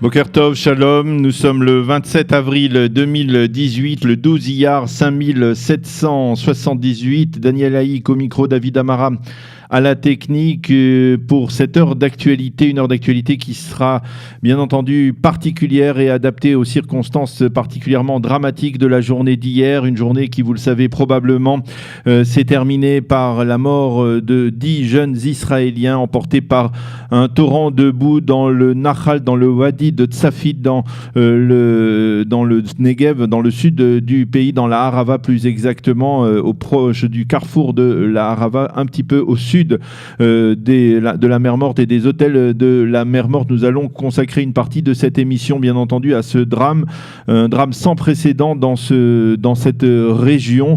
Boker Tov, Shalom, nous sommes le 27 avril 2018, le 12 Iyar 5778, Daniel Haïk au micro, David Amara à la technique pour cette heure d'actualité, une heure d'actualité qui sera bien entendu particulière et adaptée aux circonstances particulièrement dramatiques de la journée d'hier, une journée qui, vous le savez probablement, s'est terminée par la mort de 10 jeunes Israéliens emportés par un torrent de boue dans le Nahal, dans le Wadi de Tsafit, dans le Negev, dans le sud du pays, dans la Harava plus exactement, au proche du carrefour de la Harava, un petit peu au sud de la mer Morte et des hôtels de la mer Morte. Nous allons consacrer une partie de cette émission, bien entendu, à ce drame, un drame sans précédent dans cette région,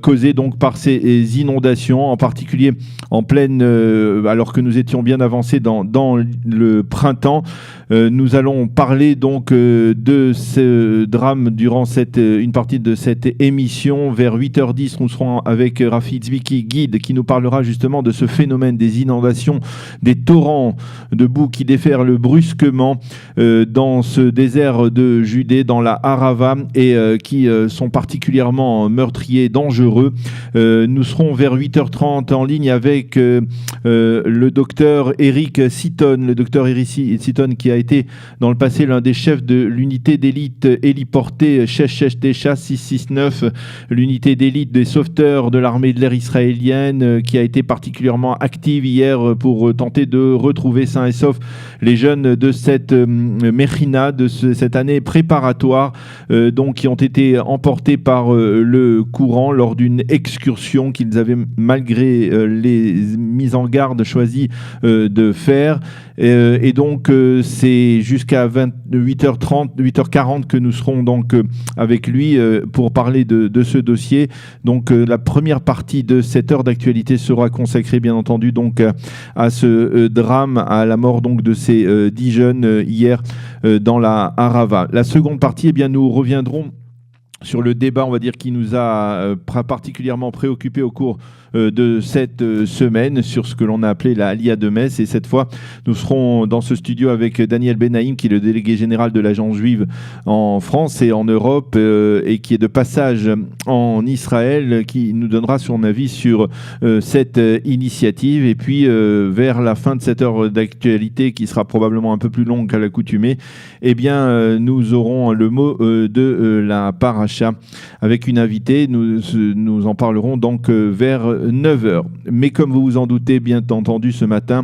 causé donc par ces inondations, en particulier en pleine, alors que nous étions bien avancés dans le printemps. Nous allons parler donc de ce drame durant une partie de cette émission. Vers 8h10, nous serons avec Rafi Tzviki, guide, qui nous parlera justement de ce phénomène des inondations, des torrents de boue qui déferlent brusquement dans ce désert de Judée, dans la Harava, et qui sont particulièrement meurtriers, dangereux. Nous serons vers 8h30 en ligne avec le docteur Eric Sitton, qui a été dans le passé l'un des chefs de l'unité d'élite héliportée Shesh Tesha 669, l'unité d'élite des sauveteurs de l'armée de l'air israélienne, qui a été particulièrement active hier pour tenter de retrouver sains et saufs les jeunes de cette Mechina, de cette année préparatoire, donc qui ont été emportés par le courant lors d'une excursion qu'ils avaient, malgré les mises en garde, choisi de faire. Et donc c'est jusqu'à 8h30, 8h40 que nous serons donc avec lui pour parler de ce dossier. Donc la première partie de cette heure d'actualité sera consacrée bien entendu donc à ce drame, à la mort donc de ces 10 jeunes hier dans la Harava. La seconde partie, eh bien, nous reviendrons sur le débat, on va dire, qui nous a particulièrement préoccupé au cours de cette semaine, sur ce que l'on a appelé la Aliyah de Metz. Et cette fois, nous serons dans ce studio avec Daniel Benaïm, qui est le délégué général de l'Agence juive en France et en Europe, et qui est de passage en Israël, qui nous donnera son avis sur cette initiative. Et puis, vers la fin de cette heure d'actualité, qui sera probablement un peu plus longue qu'à l'accoutumée, eh bien, nous aurons le mot de la paracha avec une invitée. Nous en parlerons donc vers 9h. Mais comme vous vous en doutez, bien entendu, ce matin,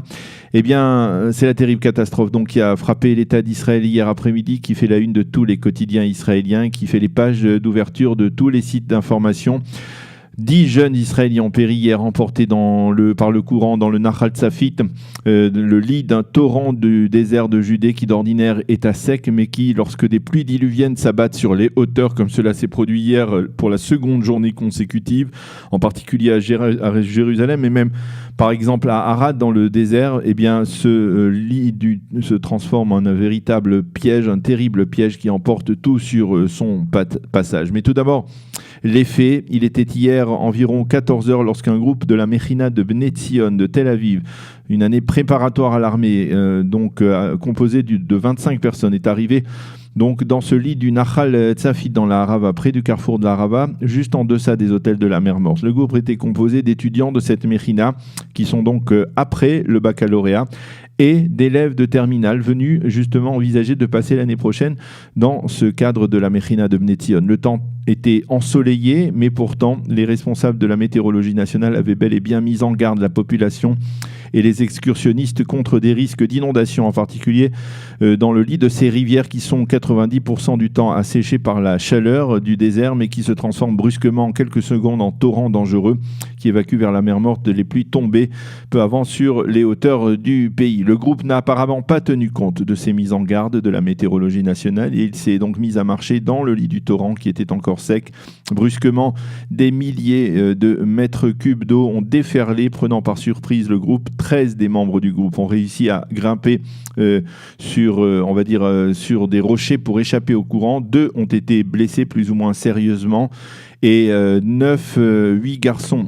eh bien, c'est la terrible catastrophe donc, qui a frappé l'État d'Israël hier après-midi, qui fait la une de tous les quotidiens israéliens, qui fait les pages d'ouverture de tous les sites d'information. 10 jeunes Israéliens ont péri hier, emportés par le courant dans le Nahal Tsafit, le lit d'un torrent du désert de Judée qui d'ordinaire est à sec, mais qui, lorsque des pluies diluviennes s'abattent sur les hauteurs, comme cela s'est produit hier pour la seconde journée consécutive, en particulier à Jérusalem, et même par exemple à Arad dans le désert, eh bien, ce lit se transforme en un véritable piège, un terrible piège qui emporte tout sur son passage. Mais tout d'abord, les faits. Il était hier environ 14h lorsqu'un groupe de la Mechina de Bnei Tzion de Tel Aviv, une année préparatoire à l'armée, composée de 25 personnes, est arrivé donc dans ce lit du Nahal Tsafit dans la Harava, près du carrefour de la Harava, juste en deçà des hôtels de la mer Morte. Le groupe était composé d'étudiants de cette Mechina, qui sont donc après le baccalauréat, et d'élèves de terminale venus justement envisager de passer l'année prochaine dans ce cadre de la Mechina de Bnei Tzion. Le temps était ensoleillé, mais pourtant les responsables de la météorologie nationale avaient bel et bien mis en garde la population et les excursionnistes contre des risques d'inondation, en particulier dans le lit de ces rivières qui sont 90% du temps asséchées par la chaleur du désert, mais qui se transforment brusquement en quelques secondes en torrents dangereux qui évacuent vers la mer Morte les pluies tombées peu avant sur les hauteurs du pays. Le groupe n'a apparemment pas tenu compte de ces mises en garde de la météorologie nationale et il s'est donc mis à marcher dans le lit du torrent qui était encore sec. Brusquement, des milliers de mètres cubes d'eau ont déferlé, prenant par surprise le groupe. 13 des membres du groupe ont réussi à grimper sur des rochers pour échapper au courant. 2 ont été blessés plus ou moins sérieusement et 8 garçons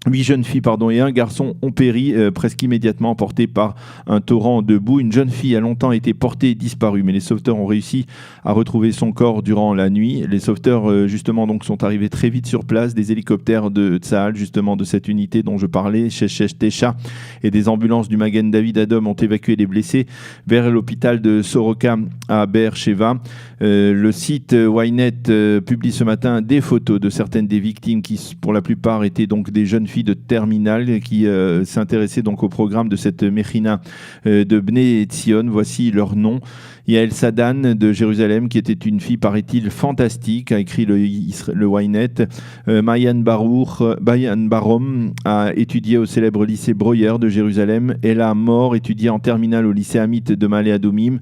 8 jeunes filles et un garçon ont péri presque immédiatement, emportés par un torrent de boue. Une jeune fille a longtemps été portée disparue, mais les sauveteurs ont réussi à retrouver son corps durant la nuit. Les sauveteurs justement donc sont arrivés très vite sur place. Des hélicoptères de Tsahal, justement de cette unité dont je parlais, Sheshesh Tesha, et des ambulances du Magen David Adom ont évacué les blessés vers l'hôpital de Soroka à Be'er Sheva. Le site Ynet publie ce matin des photos de certaines des victimes qui, pour la plupart, étaient donc des jeunes filles de terminale qui s'intéressaient donc au programme de cette Mechina de Bnei Tzion. Voici leur nom. Yael Sadan de Jérusalem, qui était une fille, paraît-il, fantastique, a écrit le Ynet. Mayan Barom a étudié au célèbre lycée Breuer de Jérusalem. Ella Mor étudiait en terminale au lycée Amit de Malé Adomim.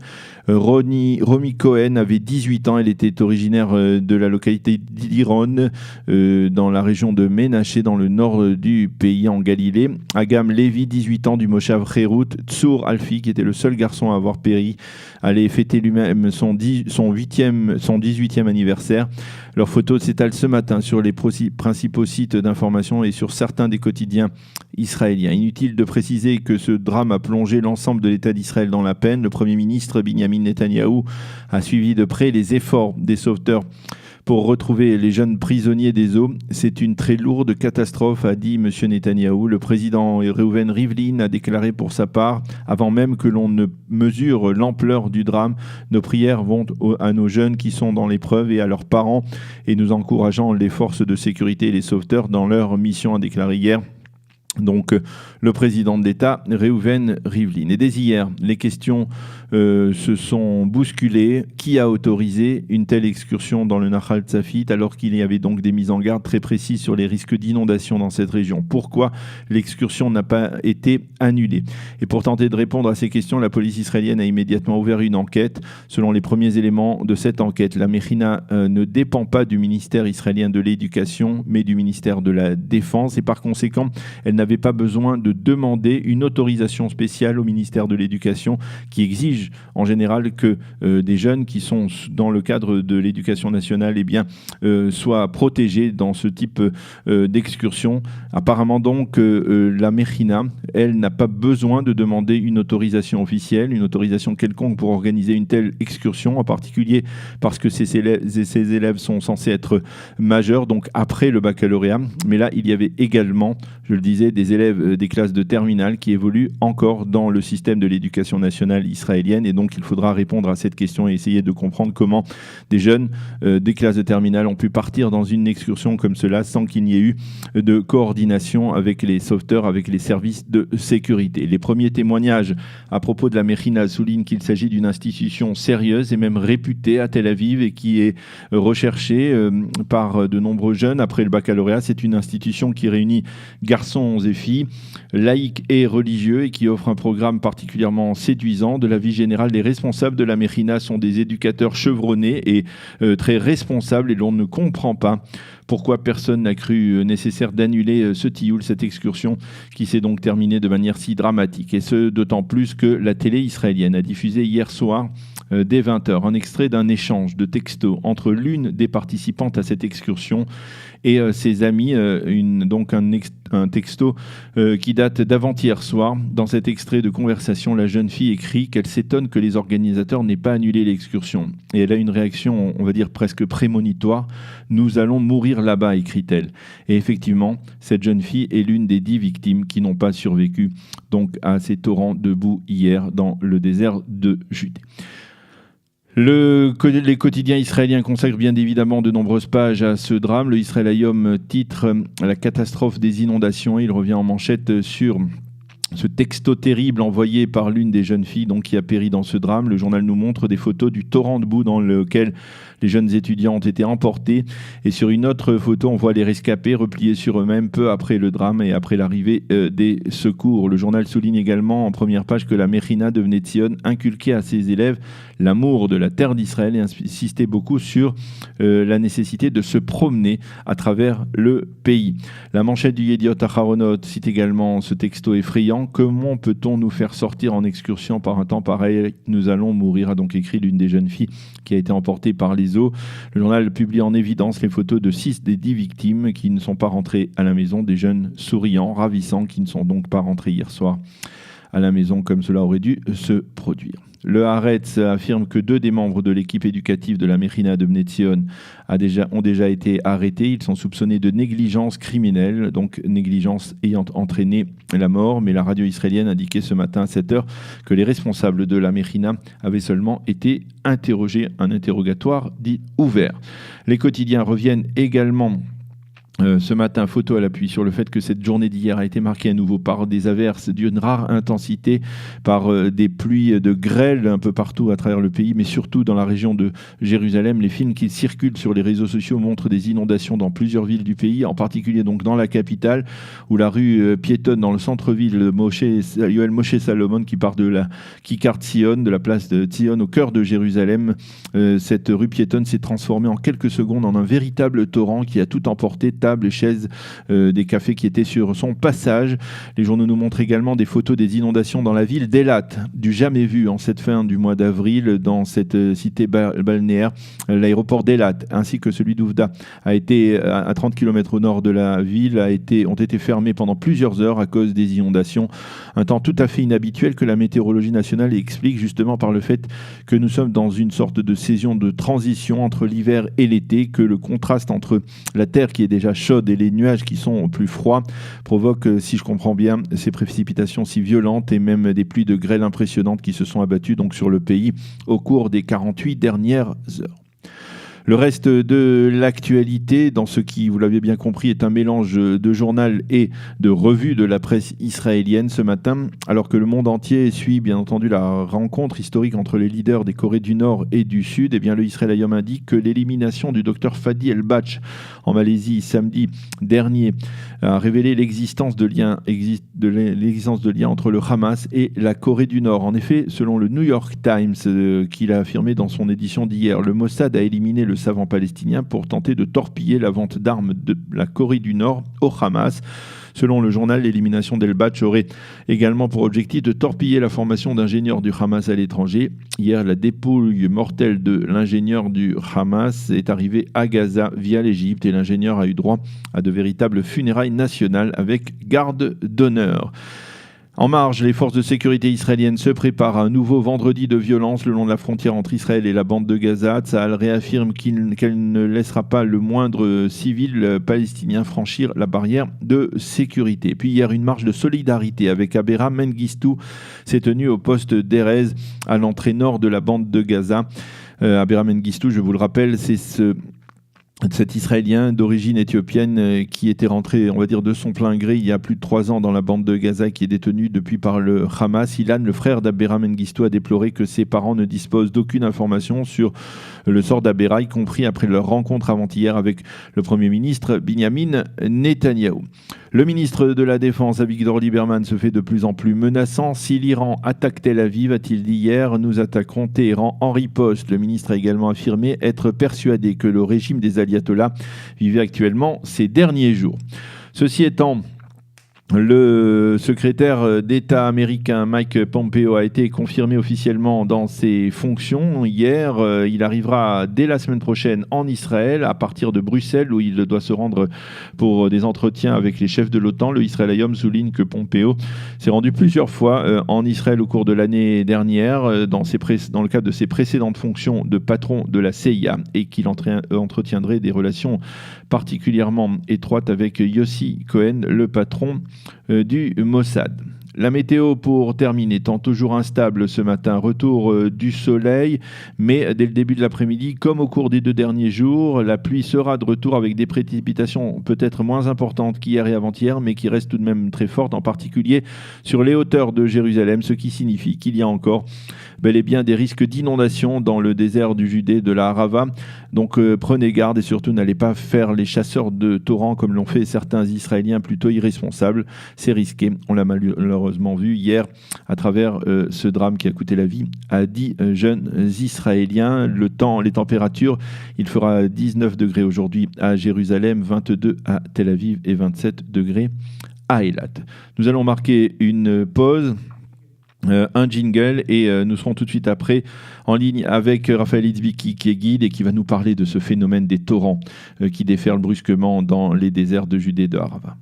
Romy Cohen avait 18 ans. Elle était originaire de la localité d'Iron, dans la région de Ménaché, dans le nord du pays, en Galilée. Agam Levi, 18 ans, du Moshav Cherut. Tsour Alfi, qui était le seul garçon à avoir péri, allait fêter lui-même son 18e anniversaire. Leurs photos s'étalent ce matin sur les principaux sites d'information et sur certains des quotidiens israéliens. Inutile de préciser que ce drame a plongé l'ensemble de l'État d'Israël dans la peine. Le Premier ministre Binyamin Netanyahou a suivi de près les efforts des sauveteurs pour retrouver les jeunes prisonniers des eaux. C'est une très lourde catastrophe, a dit M. Netanyahou. Le président Reuven Rivlin a déclaré pour sa part, avant même que l'on ne mesure l'ampleur du drame, nos prières vont à nos jeunes qui sont dans l'épreuve et à leurs parents, et nous encourageons les forces de sécurité et les sauveteurs dans leur mission, a déclaré hier donc le président de l'État, Reuven Rivlin. Et dès hier, les questions se sont bousculées. Qui a autorisé une telle excursion dans le Nahal Tzafit alors qu'il y avait donc des mises en garde très précises sur les risques d'inondation dans cette région? Pourquoi l'excursion n'a pas été annulée? Et pour tenter de répondre à ces questions, la police israélienne a immédiatement ouvert une enquête. Selon les premiers éléments de cette enquête, la Mechina ne dépend pas du ministère israélien de l'Éducation, mais du ministère de la Défense. Et par conséquent, elle n'avait pas besoin de demander une autorisation spéciale au ministère de l'Éducation, qui exige en général que des jeunes qui sont dans le cadre de l'éducation nationale soient protégés dans ce type d'excursion. Apparemment donc, la Mechina, elle, n'a pas besoin de demander une autorisation officielle, une autorisation quelconque pour organiser une telle excursion, en particulier parce que ces élèves sont censés être majeurs, donc après le baccalauréat. Mais là, il y avait également, je le disais, des élèves des classes de terminale qui évoluent encore dans le système de l'éducation nationale israélienne, et donc il faudra répondre à cette question et essayer de comprendre comment des jeunes des classes de terminale ont pu partir dans une excursion comme cela sans qu'il n'y ait eu de coordination avec les sauveteurs, avec les services de sécurité. Les premiers témoignages à propos de la Mechina soulignent qu'il s'agit d'une institution sérieuse et même réputée à Tel Aviv et qui est recherchée par de nombreux jeunes après le baccalauréat. C'est une institution qui réunit garçons et filles, laïcs et religieux, et qui offre un programme particulièrement séduisant. De la vie générale, les responsables de la Mechina sont des éducateurs chevronnés et très responsables, et l'on ne comprend pas pourquoi personne n'a cru nécessaire d'annuler ce tioul, cette excursion qui s'est donc terminée de manière si dramatique. Et ce, d'autant plus que la télé israélienne a diffusé hier soir, dès 20h, un extrait d'un échange de textos entre l'une des participantes à cette excursion et ses amis, un texto qui date d'avant-hier soir. Dans cet extrait de conversation, la jeune fille écrit qu'elle s'étonne que les organisateurs n'aient pas annulé l'excursion. Et elle a une réaction, on va dire, presque prémonitoire. « Nous allons mourir là-bas », écrit-elle. Et effectivement, cette jeune fille est l'une des 10 victimes qui n'ont pas survécu donc à ces torrents de boue hier dans le désert de Judée. Les quotidiens israéliens consacrent bien évidemment de nombreuses pages à ce drame. Le Israël Hayom titre « La catastrophe des inondations ». Il revient en manchette sur ce texto terrible envoyé par l'une des jeunes filles qui a péri dans ce drame. Le journal nous montre des photos du torrent de boue dans lequel les jeunes étudiants ont été emportés. Et sur une autre photo, on voit les rescapés repliés sur eux-mêmes peu après le drame et après l'arrivée des secours. Le journal souligne également en première page que la Mechina de Bnei Tzion inculquait à ses élèves l'amour de la terre d'Israël et insistait beaucoup sur la nécessité de se promener à travers le pays. La manchette du Yediot Aharonot cite également ce texto effrayant. « Comment peut-on nous faire sortir en excursion par un temps pareil? Nous allons mourir », a donc écrit l'une des jeunes filles qui a été emportée par les réseaux. Le journal publie en évidence les photos de 6 des 10 victimes qui ne sont pas rentrées à la maison, des jeunes souriants, ravissants, qui ne sont donc pas rentrés hier soir à la maison comme cela aurait dû se produire. Le Haaretz affirme que 2 des membres de l'équipe éducative de la Mechina de Bnei Tzion ont déjà été arrêtés. Ils sont soupçonnés de négligence criminelle, donc négligence ayant entraîné la mort. Mais la radio israélienne indiquait ce matin à 7h que les responsables de la Mechina avaient seulement été interrogés, un interrogatoire dit ouvert. Les quotidiens reviennent également ce matin, photo à l'appui sur le fait que cette journée d'hier a été marquée à nouveau par des averses d'une rare intensité, par des pluies de grêle un peu partout à travers le pays, mais surtout dans la région de Jérusalem. Les films qui circulent sur les réseaux sociaux montrent des inondations dans plusieurs villes du pays, en particulier donc dans la capitale, où la rue piétonne dans le centre-ville Yoel Moshe Salomon, qui part de la Kikar Tzion, de la place de Tzion, au cœur de Jérusalem. Cette rue piétonne s'est transformée en quelques secondes en un véritable torrent qui a tout emporté, tables, chaises, des cafés qui étaient sur son passage. Les journaux nous montrent également des photos des inondations dans la ville d'Elat, du jamais vu en cette fin du mois d'avril dans cette cité balnéaire. L'aéroport d'Elat ainsi que celui d'Ouvda a été à 30 km au nord de la ville, ont été fermés pendant plusieurs heures à cause des inondations. Un temps tout à fait inhabituel que la météorologie nationale explique justement par le fait que nous sommes dans une sorte de saison de transition entre l'hiver et l'été, que le contraste entre la terre qui est déjà chaude et les nuages qui sont plus froids provoque, si je comprends bien, ces précipitations si violentes et même des pluies de grêle impressionnantes qui se sont abattues donc sur le pays au cours des 48 dernières heures. Le reste de l'actualité, dans ce qui, vous l'avez bien compris, est un mélange de journal et de revue de la presse israélienne ce matin, alors que le monde entier suit bien entendu la rencontre historique entre les leaders des Corées du Nord et du Sud. Eh bien, le Israël Hayom indique que l'élimination du docteur Fadi El-Bach en Malaisie samedi dernier a révélé l'existence de liens entre le Hamas et la Corée du Nord. En effet, selon le New York Times, qu'il a affirmé dans son édition d'hier, le Mossad a éliminé le savant palestinien pour tenter de torpiller la vente d'armes de la Corée du Nord au Hamas. Selon le journal, l'élimination d'El-Bach aurait également pour objectif de torpiller la formation d'ingénieurs du Hamas à l'étranger. Hier, la dépouille mortelle de l'ingénieur du Hamas est arrivée à Gaza via l'Égypte et l'ingénieur a eu droit à de véritables funérailles nationales avec garde d'honneur. En marge, les forces de sécurité israéliennes se préparent à un nouveau vendredi de violence le long de la frontière entre Israël et la bande de Gaza. Tsahal réaffirme qu'elle ne laissera pas le moindre civil palestinien franchir la barrière de sécurité. Puis hier, une marche de solidarité avec Abraham Mengistu s'est tenue au poste d'Erez à l'entrée nord de la bande de Gaza. Abraham Mengistu, je vous le rappelle, c'est cet Israélien d'origine éthiopienne qui était rentré, on va dire, de son plein gré il y a plus de 3 ans dans la bande de Gaza, qui est détenu depuis par le Hamas. Ilan, le frère d'Abraham Mengistu, a déploré que ses parents ne disposent d'aucune information sur le sort d'Abera, y compris après leur rencontre avant-hier avec le Premier ministre Binyamin Netanyahou. Le ministre de la Défense, Avigdor Lieberman, se fait de plus en plus menaçant. Si l'Iran attaque Tel Aviv, a-t-il dit hier, nous attaquerons Téhéran en riposte. Le ministre a également affirmé être persuadé que le régime des ayatollahs vivait actuellement ces derniers jours. Ceci étant, le secrétaire d'État américain Mike Pompeo a été confirmé officiellement dans ses fonctions hier. Il arrivera dès la semaine prochaine en Israël, à partir de Bruxelles, où il doit se rendre pour des entretiens avec les chefs de l'OTAN. Le Israël Hayom souligne que Pompeo s'est rendu plusieurs fois en Israël au cours de l'année dernière, dans le cadre de ses précédentes fonctions de patron de la CIA, et qu'il entretiendrait des relations particulièrement étroites avec Yossi Cohen, le patron du Mossad. La météo pour terminer, temps toujours instable ce matin, retour du soleil, mais dès le début de l'après-midi, comme au cours des 2 derniers jours, la pluie sera de retour avec des précipitations peut-être moins importantes qu'hier et avant-hier, mais qui restent tout de même très fortes, en particulier sur les hauteurs de Jérusalem, ce qui signifie qu'il y a encore bel et bien des risques d'inondation dans le désert du Judée, de la Harava. Donc prenez garde et surtout n'allez pas faire les chasseurs de torrents comme l'ont fait certains Israéliens plutôt irresponsables. C'est risqué, on l'a malheureusement vu hier à travers ce drame qui a coûté la vie à 10 jeunes Israéliens. Le temps, les températures, il fera 19 degrés aujourd'hui à Jérusalem, 22 à Tel Aviv et 27 degrés à Eilat. Nous allons marquer une pause. un jingle et nous serons tout de suite après en ligne avec Raphaël Itzbiki qui est guide et qui va nous parler de ce phénomène des torrents qui déferlent brusquement dans les déserts de Judée de Harava.